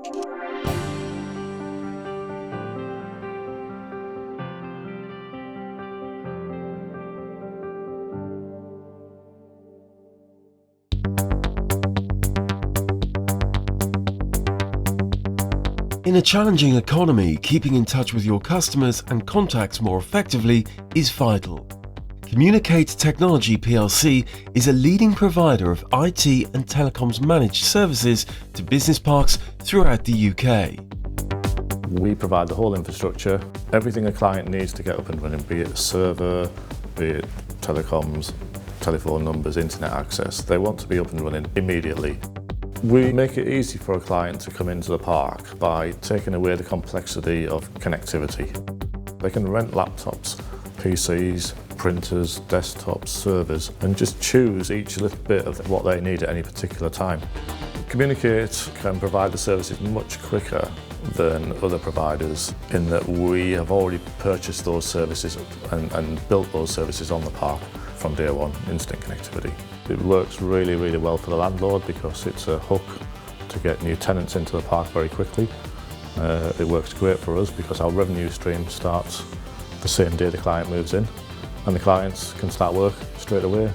In a challenging economy, keeping in touch with your customers and contacts more effectively is vital. Communicate Technology PLC is a leading provider of IT and telecoms-managed services to business parks throughout the UK. We provide the whole infrastructure, everything a client needs to get up and running, be it a server, be it telecoms, telephone numbers, internet access. They want to be up and running immediately. We make it easy for a client to come into the park by taking away the complexity of connectivity. They can rent laptops, PCs, printers, desktops, servers, and just choose each little bit of what they need at any particular time. Communicate can provide the services much quicker than other providers in that we have already purchased those services and built those services on the park from day one, instant connectivity. It works really, really well for the landlord because it's a hook to get new tenants into the park very quickly. It works great for us because our revenue stream starts the same day the client moves in, and the clients can start work straight away.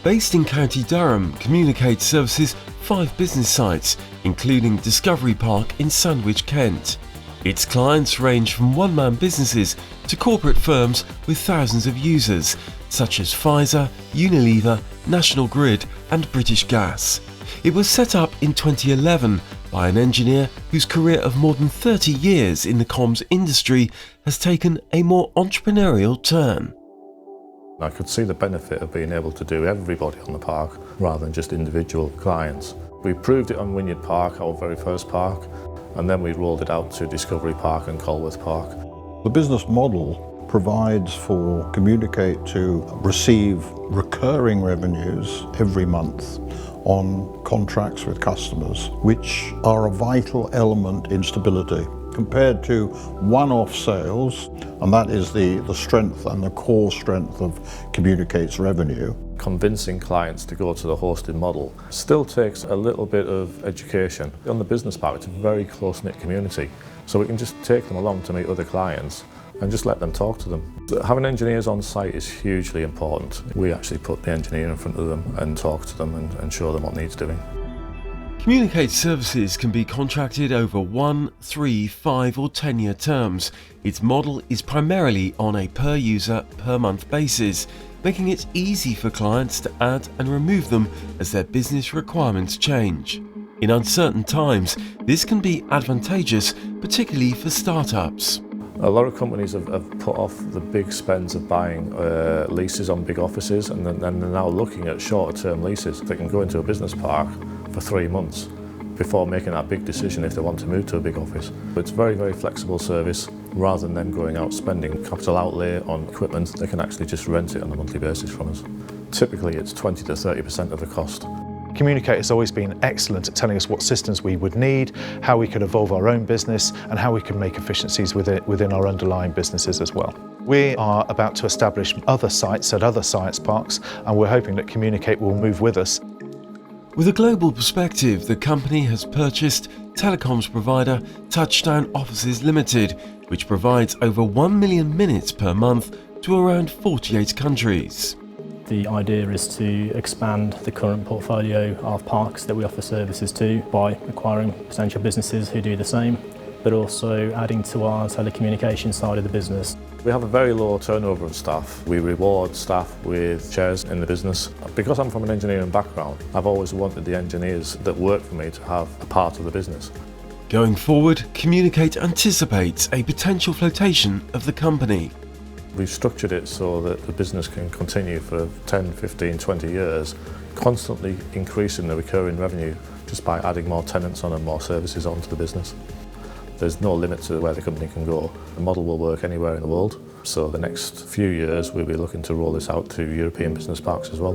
Based in County Durham, Communicate services 5 business sites, including Discovery Park in Sandwich, Kent. Its clients range from one-man businesses to corporate firms with thousands of users, such as Pfizer, Unilever, National Grid and British Gas. It was set up in 2011 by an engineer whose career of more than 30 years in the comms industry has taken a more entrepreneurial turn. I could see the benefit of being able to do everybody on the park rather than just individual clients. We proved it on Wynyard Park, our very first park, and then we rolled it out to Discovery Park and Colworth Park. The business model provides for Communicate to receive recurring revenues every month on contracts with customers, which are a vital element in stability. Compared to one-off sales, and that is the strength and the core strength of Communicate's revenue. Convincing clients to go to the hosted model still takes a little bit of education. On the business park, it's a very close-knit community, so we can just take them along to meet other clients and just let them talk to them. Having engineers on site is hugely important. We actually put the engineer in front of them and talk to them and show them what needs doing. Communicate services can be contracted over 1, 3, 5 or 10-year terms. Its model is primarily on a per-user, per-month basis, making it easy for clients to add and remove them as their business requirements change. In uncertain times, this can be advantageous, particularly for startups. A lot of companies have put off the big spends of buying leases on big offices, and then they're now looking at shorter term leases. They can go into a business park for 3 months before making that big decision if they want to move to a big office. It's a very, very flexible service. Rather than them going out spending capital outlay on equipment, they can actually just rent it on a monthly basis from us. Typically it's 20 to 30% of the cost. Communicate has always been excellent at telling us what systems we would need, how we could evolve our own business and how we can make efficiencies within our underlying businesses as well. We are about to establish other sites at other science parks, and we're hoping that Communicate will move with us. With a global perspective, the company has purchased telecoms provider Touchdown Offices Limited, which provides over 1 million minutes per month to around 48 countries. The idea is to expand the current portfolio of parks that we offer services to by acquiring potential businesses who do the same, but also adding to our telecommunications side of the business. We have a very low turnover of staff. We reward staff with shares in the business. Because I'm from an engineering background, I've always wanted the engineers that work for me to have a part of the business. Going forward, Communicate anticipates a potential flotation of the company. We've structured it so that the business can continue for 10, 15, 20 years, constantly increasing the recurring revenue just by adding more tenants on and more services onto the business. There's no limit to where the company can go. The model will work anywhere in the world, so the next few years we'll be looking to roll this out to European business parks as well.